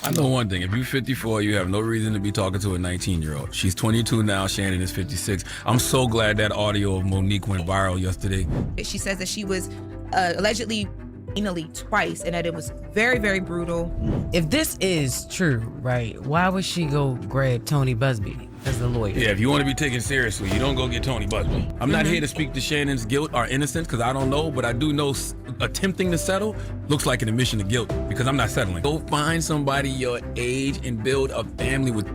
I know one thing. If you're 54, you have no reason to be talking to a 19-year-old. She's 22 now. Shannon is 56. I'm so glad that audio of Monique went viral yesterday. She says that she was allegedly anally twice and that it was very, very brutal. If this is true, right, why would she go grab Tony Busby as the lawyer? Yeah, if you want to be taken seriously, you don't go get Tony Busby. I'm not here to speak to Shannon's guilt or innocence because I don't know, but I do know attempting to settle looks like an admission of guilt because I'm not settling. Go find somebody your age and build a family with.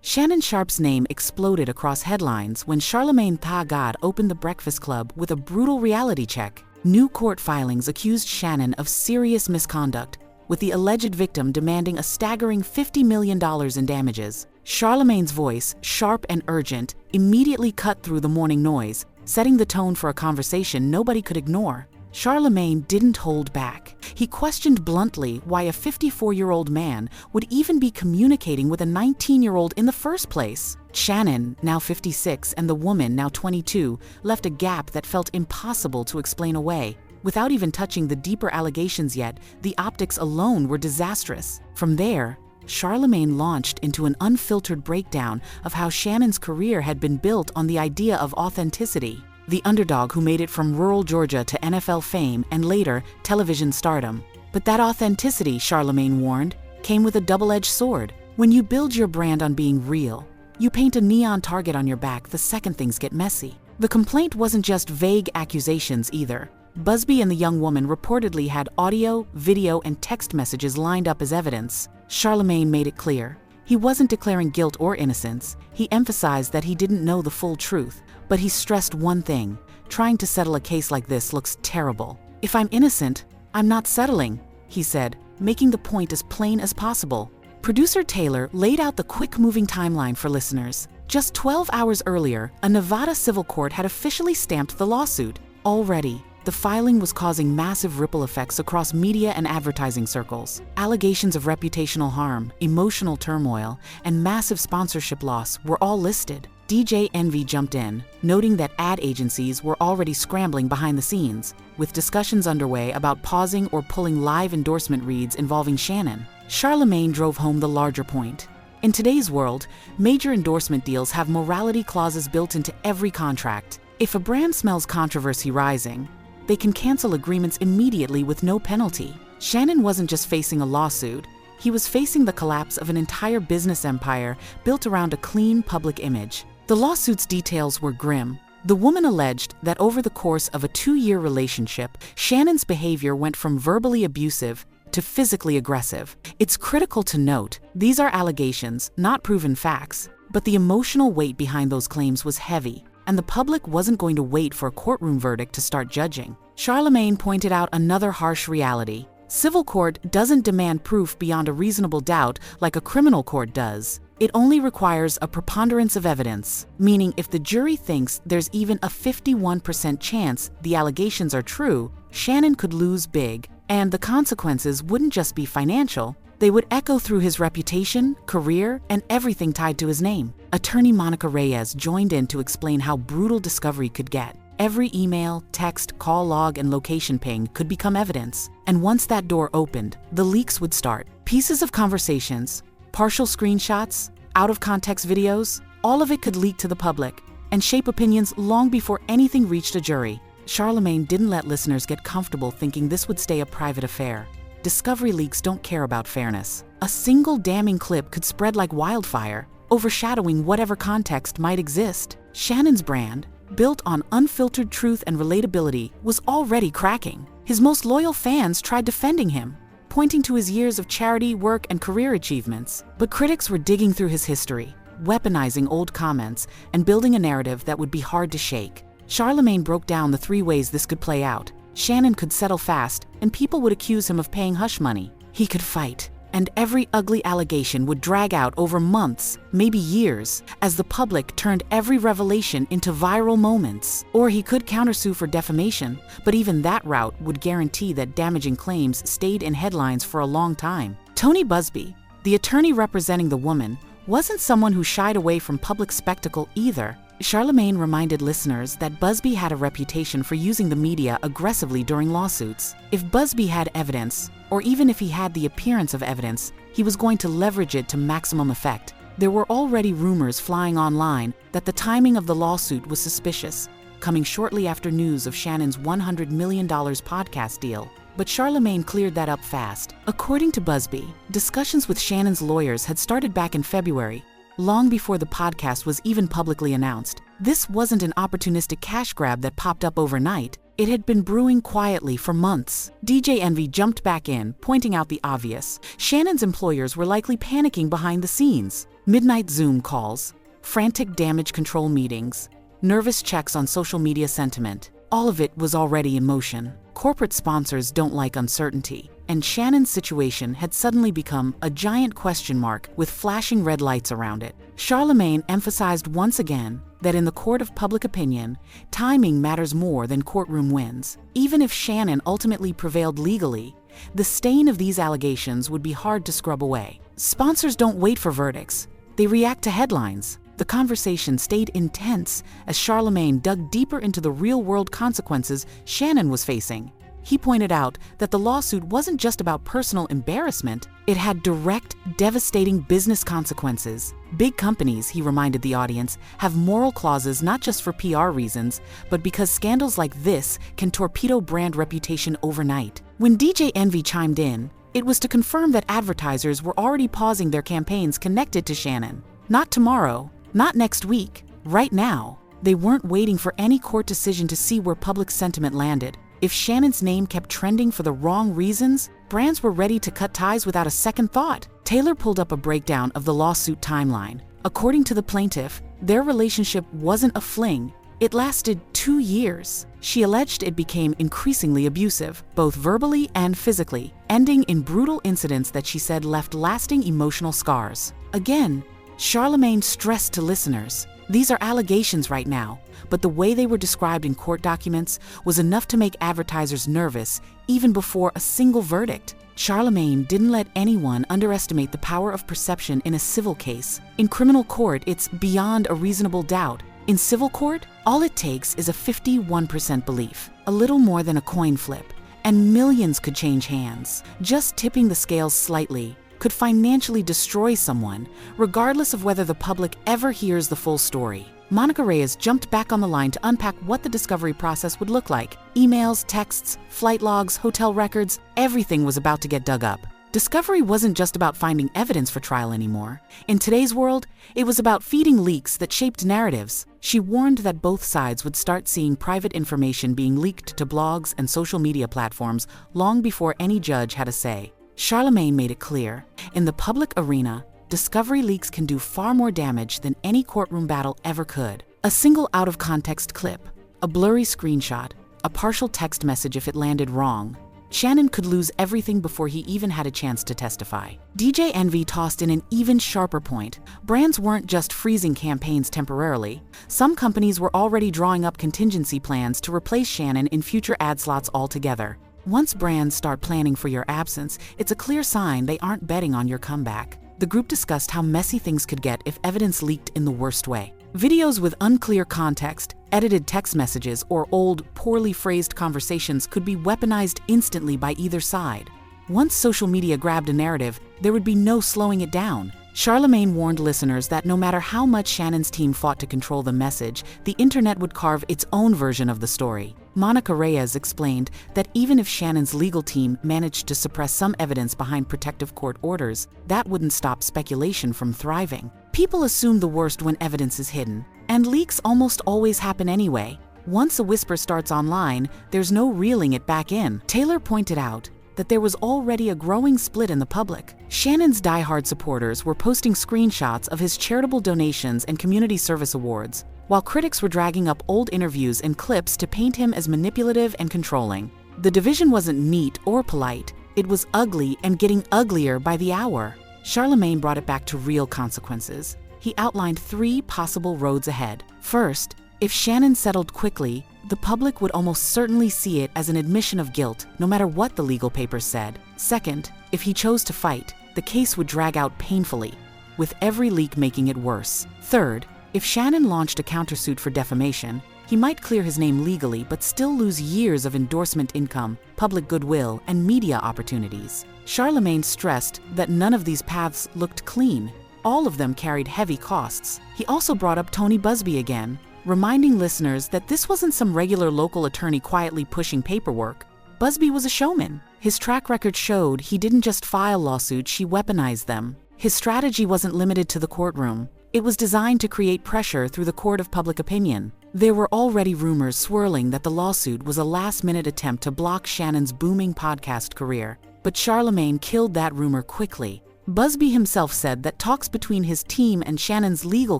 Shannon Sharpe's name exploded across headlines when Charlamagne Tha God opened the Breakfast Club with a brutal reality check. New court filings accused Shannon of serious misconduct, with the alleged victim demanding a staggering $50 million in damages. Charlamagne's voice, sharp and urgent, immediately cut through the morning noise, setting the tone for a conversation nobody could ignore. Charlamagne didn't hold back. He questioned bluntly why a 54-year-old man would even be communicating with a 19-year-old in the first place. Shannon, now 56, and the woman, now 22, left a gap that felt impossible to explain away. Without even touching the deeper allegations yet, the optics alone were disastrous. From there, Charlamagne launched into an unfiltered breakdown of how Shannon's career had been built on the idea of authenticity. The underdog who made it from rural Georgia to NFL fame and later television stardom. But that authenticity, Charlamagne warned, came with a double-edged sword. When you build your brand on being real, you paint a neon target on your back the second things get messy. The complaint wasn't just vague accusations either. Busby and the young woman reportedly had audio, video, and text messages lined up as evidence. Charlamagne made it clear. He wasn't declaring guilt or innocence. He emphasized that he didn't know the full truth. But he stressed one thing: trying to settle a case like this looks terrible. If I'm innocent, I'm not settling, he said, making the point as plain as possible. Producer Taylor laid out the quick-moving timeline for listeners. Just 12 hours earlier, a Nevada civil court had officially stamped the lawsuit. Already, the filing was causing massive ripple effects across media and advertising circles. Allegations of reputational harm, emotional turmoil, and massive sponsorship loss were all listed. DJ Envy jumped in, noting that ad agencies were already scrambling behind the scenes, with discussions underway about pausing or pulling live endorsement reads involving Shannon. Charlamagne drove home the larger point. In today's world, major endorsement deals have morality clauses built into every contract. If a brand smells controversy rising, they can cancel agreements immediately with no penalty. Shannon wasn't just facing a lawsuit. He was facing the collapse of an entire business empire built around a clean public image. The lawsuit's details were grim. The woman alleged that over the course of a 2-year relationship, Shannon's behavior went from verbally abusive to physically aggressive. It's critical to note, these are allegations, not proven facts, but the emotional weight behind those claims was heavy, and the public wasn't going to wait for a courtroom verdict to start judging. Charlamagne pointed out another harsh reality. Civil court doesn't demand proof beyond a reasonable doubt like a criminal court does. It only requires a preponderance of evidence, meaning if the jury thinks there's even a 51% chance the allegations are true, Shannon could lose big, and the consequences wouldn't just be financial, they would echo through his reputation, career, and everything tied to his name. Attorney Monica Reyes joined in to explain how brutal discovery could get. Every email, text, call log, and location ping could become evidence, and once that door opened, the leaks would start. Pieces of conversations, partial screenshots, out-of-context videos, all of it could leak to the public and shape opinions long before anything reached a jury. Charlamagne didn't let listeners get comfortable thinking this would stay a private affair. Discovery leaks don't care about fairness. A single damning clip could spread like wildfire, overshadowing whatever context might exist. Shannon's brand, built on unfiltered truth and relatability, was already cracking. His most loyal fans tried defending him, pointing to his years of charity work and career achievements. But critics were digging through his history, weaponizing old comments, and building a narrative that would be hard to shake. Charlamagne broke down the 3 ways this could play out. Shannon could settle fast, and people would accuse him of paying hush money. He could fight, and every ugly allegation would drag out over months, maybe years, as the public turned every revelation into viral moments. Or he could countersue for defamation, but even that route would guarantee that damaging claims stayed in headlines for a long time. Tony Busby, the attorney representing the woman, wasn't someone who shied away from public spectacle either. Charlamagne reminded listeners that Busby had a reputation for using the media aggressively during lawsuits. If Busby had evidence, or even if he had the appearance of evidence, he was going to leverage it to maximum effect. There were already rumors flying online that the timing of the lawsuit was suspicious, coming shortly after news of Shannon's $100 million podcast deal. But Charlamagne cleared that up fast. According to Busby, discussions with Shannon's lawyers had started back in February, long before the podcast was even publicly announced. This wasn't an opportunistic cash grab that popped up overnight. It had been brewing quietly for months. DJ Envy jumped back in, pointing out the obvious. Shannon's employers were likely panicking behind the scenes. Midnight Zoom calls, frantic damage control meetings, nervous checks on social media sentiment. All of it was already in motion. Corporate sponsors don't like uncertainty, and Shannon's situation had suddenly become a giant question mark with flashing red lights around it. Charlamagne emphasized once again that in the court of public opinion, timing matters more than courtroom wins. Even if Shannon ultimately prevailed legally, the stain of these allegations would be hard to scrub away. Sponsors don't wait for verdicts. They react to headlines. The conversation stayed intense as Charlamagne dug deeper into the real-world consequences Shannon was facing. He pointed out that the lawsuit wasn't just about personal embarrassment, it had direct, devastating business consequences. Big companies, he reminded the audience, have moral clauses not just for PR reasons, but because scandals like this can torpedo brand reputation overnight. When DJ Envy chimed in, it was to confirm that advertisers were already pausing their campaigns connected to Shannon. Not tomorrow, not next week, right now. They weren't waiting for any court decision to see where public sentiment landed. If Shannon's name kept trending for the wrong reasons, brands were ready to cut ties without a second thought. Taylor pulled up a breakdown of the lawsuit timeline. According to the plaintiff, their relationship wasn't a fling. It lasted 2 years. She alleged it became increasingly abusive, both verbally and physically, ending in brutal incidents that she said left lasting emotional scars. Again, Charlamagne stressed to listeners, these are allegations right now, but the way they were described in court documents was enough to make advertisers nervous even before a single verdict. Charlamagne didn't let anyone underestimate the power of perception in a civil case. In criminal court, it's beyond a reasonable doubt. In civil court, all it takes is a 51% belief, a little more than a coin flip, and millions could change hands. Just tipping the scales slightly could financially destroy someone, regardless of whether the public ever hears the full story. Monica Reyes jumped back on the line to unpack what the discovery process would look like. Emails, texts, flight logs, hotel records, everything was about to get dug up. Discovery wasn't just about finding evidence for trial anymore. In today's world, it was about feeding leaks that shaped narratives. She warned that both sides would start seeing private information being leaked to blogs and social media platforms long before any judge had a say. Charlamagne made it clear, in the public arena, discovery leaks can do far more damage than any courtroom battle ever could. A single out-of-context clip, a blurry screenshot, a partial text message if it landed wrong. Shannon could lose everything before he even had a chance to testify. DJ Envy tossed in an even sharper point. Brands weren't just freezing campaigns temporarily. Some companies were already drawing up contingency plans to replace Shannon in future ad slots altogether. Once brands start planning for your absence, it's a clear sign they aren't betting on your comeback. The group discussed how messy things could get if evidence leaked in the worst way. Videos with unclear context, edited text messages, or old, poorly phrased conversations could be weaponized instantly by either side. Once social media grabbed a narrative, there would be no slowing it down. Charlamagne warned listeners that no matter how much Shannon's team fought to control the message, the internet would carve its own version of the story. Monica Reyes explained that even if Shannon's legal team managed to suppress some evidence behind protective court orders, that wouldn't stop speculation from thriving. People assume the worst when evidence is hidden, and leaks almost always happen anyway. Once a whisper starts online, there's no reeling it back in. Taylor pointed out that there was already a growing split in the public. Shannon's diehard supporters were posting screenshots of his charitable donations and community service awards, while critics were dragging up old interviews and clips to paint him as manipulative and controlling. The division wasn't neat or polite, it was ugly and getting uglier by the hour. Charlamagne brought it back to real consequences. He outlined 3 possible roads ahead. First, if Shannon settled quickly, the public would almost certainly see it as an admission of guilt, no matter what the legal papers said. Second, if he chose to fight, the case would drag out painfully, with every leak making it worse. Third, If Shannon launched a countersuit for defamation, he might clear his name legally but still lose years of endorsement income, public goodwill, and media opportunities. Charlamagne stressed that none of these paths looked clean. All of them carried heavy costs. He also brought up Tony Buzbee again, reminding listeners that this wasn't some regular local attorney quietly pushing paperwork. Buzbee was a showman. His track record showed he didn't just file lawsuits, he weaponized them. His strategy wasn't limited to the courtroom. It was designed to create pressure through the court of public opinion. There were already rumors swirling that the lawsuit was a last-minute attempt to block Shannon's booming podcast career. But Charlamagne killed that rumor quickly. Buzbee himself said that talks between his team and Shannon's legal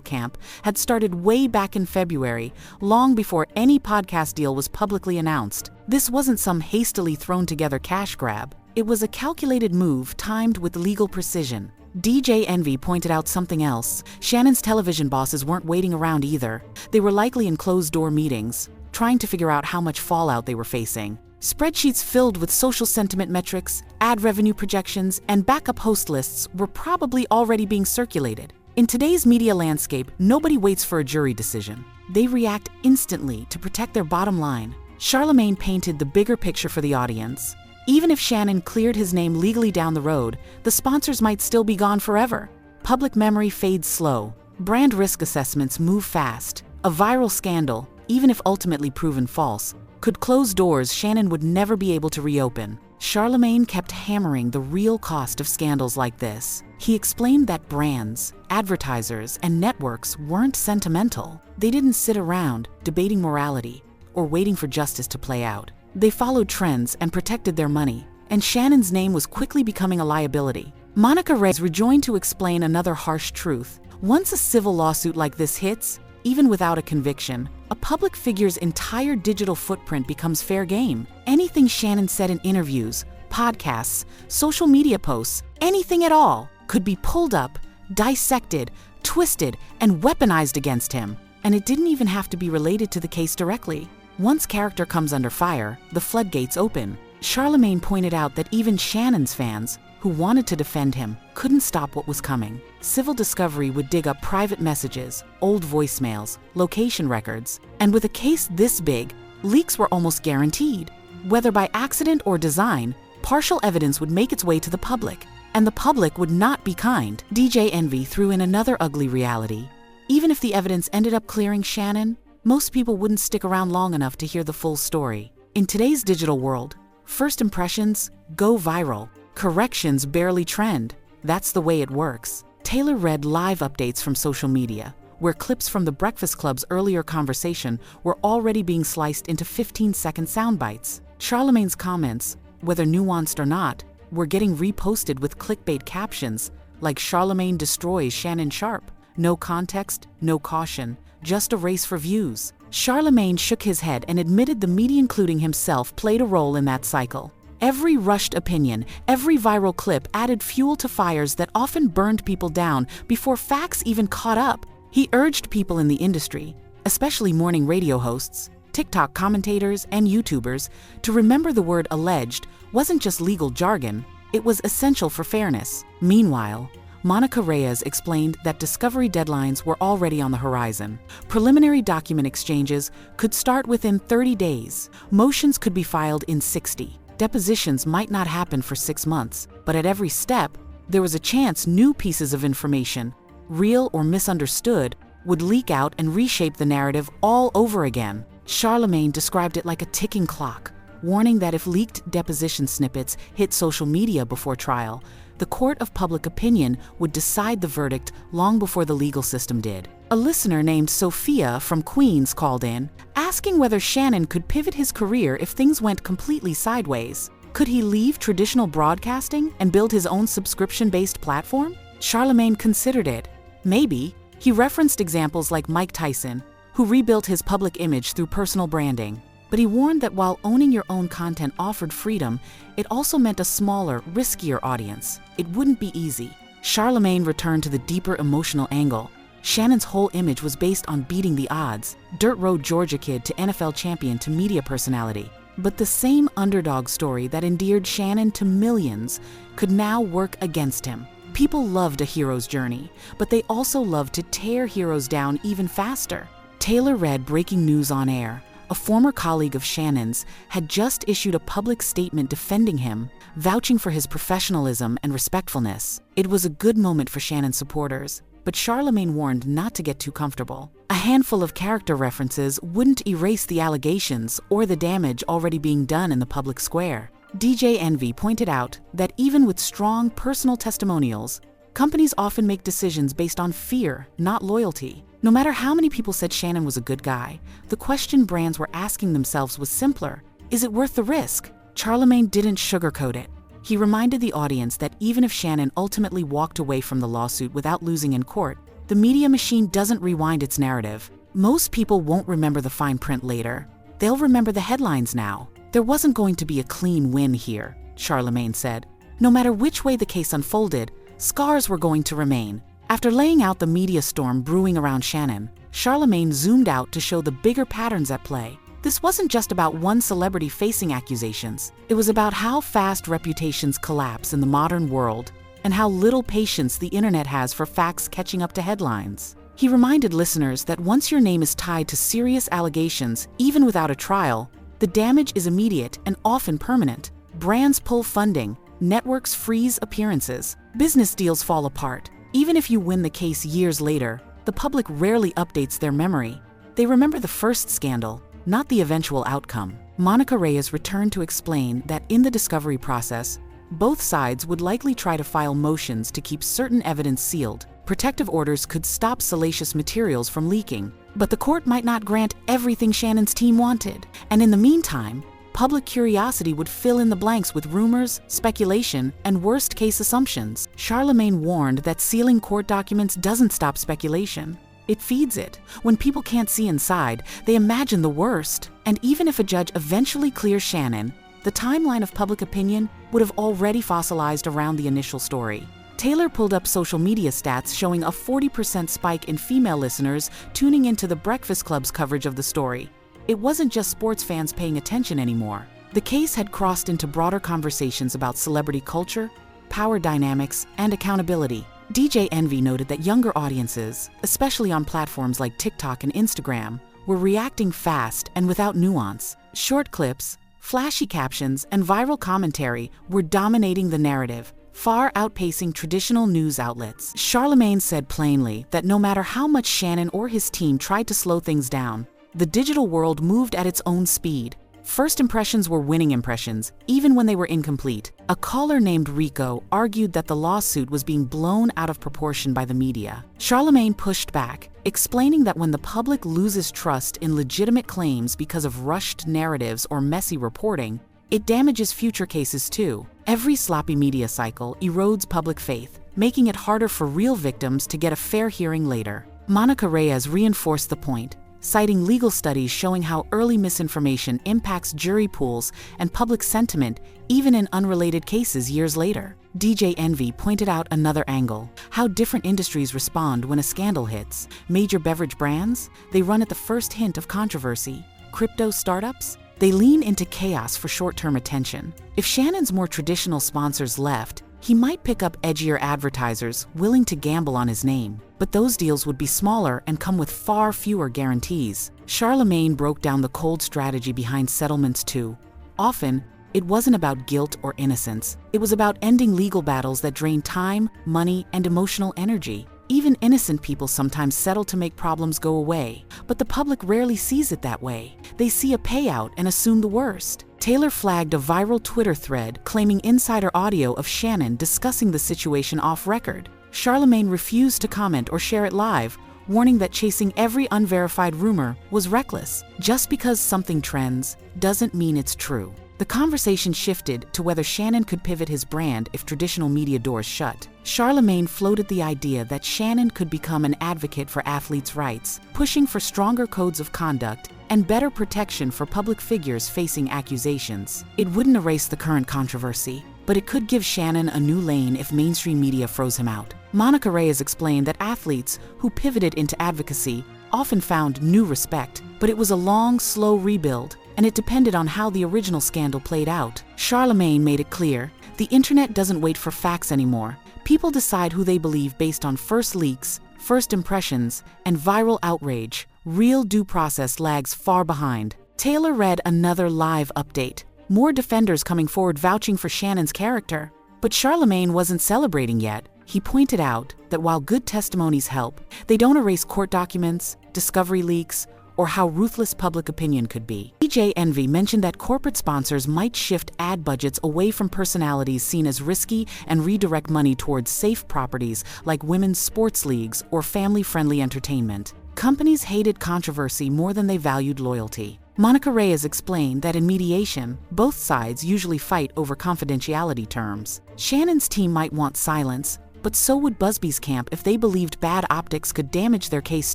camp had started way back in February, long before any podcast deal was publicly announced. This wasn't some hastily thrown together cash grab. It was a calculated move timed with legal precision. DJ Envy pointed out something else. Shannon's television bosses weren't waiting around either. They were likely in closed-door meetings, trying to figure out how much fallout they were facing. Spreadsheets filled with social sentiment metrics, ad revenue projections, and backup host lists were probably already being circulated. In today's media landscape, nobody waits for a jury decision. They react instantly to protect their bottom line. Charlamagne painted the bigger picture for the audience. Even if Shannon cleared his name legally down the road, the sponsors might still be gone forever. Public memory fades slow. Brand risk assessments move fast. A viral scandal, even if ultimately proven false, could close doors Shannon would never be able to reopen. Charlamagne kept hammering the real cost of scandals like this. He explained that brands, advertisers, and networks weren't sentimental. They didn't sit around debating morality or waiting for justice to play out. They followed trends and protected their money, and Shannon's name was quickly becoming a liability. Monica Reyes rejoined to explain another harsh truth. Once a civil lawsuit like this hits, even without a conviction, a public figure's entire digital footprint becomes fair game. Anything Shannon said in interviews, podcasts, social media posts, anything at all, could be pulled up, dissected, twisted, and weaponized against him. And it didn't even have to be related to the case directly. Once character comes under fire, the floodgates open. Charlamagne pointed out that even Shannon's fans, who wanted to defend him, couldn't stop what was coming. Civil discovery would dig up private messages, old voicemails, location records, and with a case this big, leaks were almost guaranteed. Whether by accident or design, partial evidence would make its way to the public, and the public would not be kind. DJ Envy threw in another ugly reality. Even if the evidence ended up clearing Shannon, most people wouldn't stick around long enough to hear the full story. In today's digital world, first impressions go viral. Corrections barely trend. That's the way it works. Taylor read live updates from social media, where clips from the Breakfast Club's earlier conversation were already being sliced into 15-second sound bites. Charlamagne's comments, whether nuanced or not, were getting reposted with clickbait captions like "Charlamagne destroys Shannon Sharpe." No context, no caution, just a race for views. Charlamagne shook his head and admitted the media, including himself, played a role in that cycle. Every rushed opinion, every viral clip added fuel to fires that often burned people down before facts even caught up. He urged people in the industry, especially morning radio hosts, TikTok commentators, and YouTubers, to remember the word alleged wasn't just legal jargon, it was essential for fairness. Meanwhile, Monica Reyes explained that discovery deadlines were already on the horizon. Preliminary document exchanges could start within 30 days. Motions could be filed in 60. Depositions might not happen for 6 months, but at every step, there was a chance new pieces of information, real or misunderstood, would leak out and reshape the narrative all over again. Charlamagne described it like a ticking clock, warning that if leaked deposition snippets hit social media before trial, the court of public opinion would decide the verdict long before the legal system did. A listener named Sophia from Queens called in, asking whether Shannon could pivot his career if things went completely sideways. Could he leave traditional broadcasting and build his own subscription-based platform? Charlamagne considered it. Maybe. He referenced examples like Mike Tyson, who rebuilt his public image through personal branding. But he warned that while owning your own content offered freedom, it also meant a smaller, riskier audience. It wouldn't be easy. Charlamagne returned to the deeper emotional angle. Shannon's whole image was based on beating the odds, dirt road Georgia kid to NFL champion to media personality. But the same underdog story that endeared Shannon to millions could now work against him. People loved a hero's journey, but they also loved to tear heroes down even faster. Taylor read breaking news on air. A former colleague of Shannon's had just issued a public statement defending him, vouching for his professionalism and respectfulness. It was a good moment for Shannon's supporters, but Charlamagne warned not to get too comfortable. A handful of character references wouldn't erase the allegations or the damage already being done in the public square. DJ Envy pointed out that even with strong personal testimonials, companies often make decisions based on fear, not loyalty. No matter how many people said Shannon was a good guy, the question brands were asking themselves was simpler: is it worth the risk? Charlamagne didn't sugarcoat it. He reminded the audience that even if Shannon ultimately walked away from the lawsuit without losing in court, the media machine doesn't rewind its narrative. Most people won't remember the fine print later. They'll remember the headlines now. There wasn't going to be a clean win here, Charlamagne said. No matter which way the case unfolded, scars were going to remain. After laying out the media storm brewing around Shannon, Charlamagne zoomed out to show the bigger patterns at play. This wasn't just about one celebrity facing accusations. It was about how fast reputations collapse in the modern world and how little patience the internet has for facts catching up to headlines. He reminded listeners that once your name is tied to serious allegations, even without a trial, the damage is immediate and often permanent. Brands pull funding, networks freeze appearances, business deals fall apart. Even if you win the case years later, the public rarely updates their memory. They remember the first scandal, not the eventual outcome. Monica Reyes returned to explain that in the discovery process, both sides would likely try to file motions to keep certain evidence sealed. Protective orders could stop salacious materials from leaking, but the court might not grant everything Shannon's team wanted. And in the meantime, public curiosity would fill in the blanks with rumors, speculation, and worst-case assumptions. Charlamagne warned that sealing court documents doesn't stop speculation. It feeds it. When people can't see inside, they imagine the worst. And even if a judge eventually clears Shannon, the timeline of public opinion would have already fossilized around the initial story. Taylor pulled up social media stats showing a 40% spike in female listeners tuning into the Breakfast Club's coverage of the story. It wasn't just sports fans paying attention anymore. The case had crossed into broader conversations about celebrity culture, power dynamics, and accountability. DJ Envy noted that younger audiences, especially on platforms like TikTok and Instagram, were reacting fast and without nuance. Short clips, flashy captions, and viral commentary were dominating the narrative, far outpacing traditional news outlets. Charlamagne said plainly that no matter how much Shannon or his team tried to slow things down, the digital world moved at its own speed. First impressions were winning impressions, even when they were incomplete. A caller named Rico argued that the lawsuit was being blown out of proportion by the media. Charlamagne pushed back, explaining that when the public loses trust in legitimate claims because of rushed narratives or messy reporting, it damages future cases too. Every sloppy media cycle erodes public faith, making it harder for real victims to get a fair hearing later. Monica Reyes reinforced the point, citing legal studies showing how early misinformation impacts jury pools and public sentiment even in unrelated cases years later. DJ Envy pointed out another angle: how different industries respond when a scandal hits. Major beverage brands, they run at the first hint of controversy. Crypto startups, they lean into chaos for short-term attention. If Shannon's more traditional sponsors left, he might pick up edgier advertisers willing to gamble on his name, but those deals would be smaller and come with far fewer guarantees. Charlamagne broke down the cold strategy behind settlements too. Often, it wasn't about guilt or innocence. It was about ending legal battles that drain time, money, and emotional energy. Even innocent people sometimes settle to make problems go away, but the public rarely sees it that way. They see a payout and assume the worst. Taylor flagged a viral Twitter thread claiming insider audio of Shannon discussing the situation off record. Charlamagne refused to comment or share it live, warning that chasing every unverified rumor was reckless. Just because something trends doesn't mean it's true. The conversation shifted to whether Shannon could pivot his brand if traditional media doors shut. Charlamagne floated the idea that Shannon could become an advocate for athletes' rights, pushing for stronger codes of conduct and better protection for public figures facing accusations. It wouldn't erase the current controversy, but it could give Shannon a new lane if mainstream media froze him out. Monica Reyes explained that athletes who pivoted into advocacy often found new respect, but it was a long, slow rebuild, and it depended on how the original scandal played out. Charlamagne made it clear The internet doesn't wait for facts anymore. People decide who they believe based on first leaks, first impressions, and viral outrage. Real due process lags far behind. Taylor read another live update. More defenders coming forward vouching for Shannon's character. But Charlamagne wasn't celebrating yet. He pointed out that while good testimonies help, they don't erase court documents, discovery leaks, or how ruthless public opinion could be. DJ Envy mentioned that corporate sponsors might shift ad budgets away from personalities seen as risky and redirect money towards safe properties like women's sports leagues or family-friendly entertainment. Companies hated controversy more than they valued loyalty. Monica Reyes explained that in mediation, both sides usually fight over confidentiality terms. Shannon's team might want silence, but so would Busby's camp if they believed bad optics could damage their case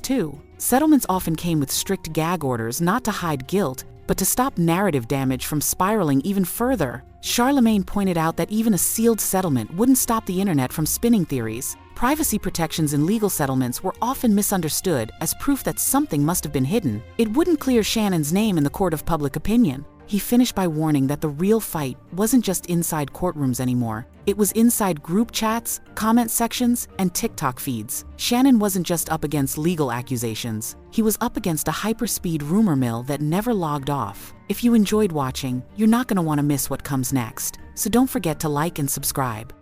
too. Settlements often came with strict gag orders not to hide guilt, but to stop narrative damage from spiraling even further. Charlamagne pointed out that even a sealed settlement wouldn't stop the internet from spinning theories. Privacy protections in legal settlements were often misunderstood as proof that something must have been hidden. It wouldn't clear Shannon's name in the court of public opinion. He finished by warning that the real fight wasn't just inside courtrooms anymore. It was inside group chats, comment sections, and TikTok feeds. Shannon wasn't just up against legal accusations. He was up against a hyperspeed rumor mill that never logged off. If you enjoyed watching, you're not going to want to miss what comes next. So don't forget to like and subscribe.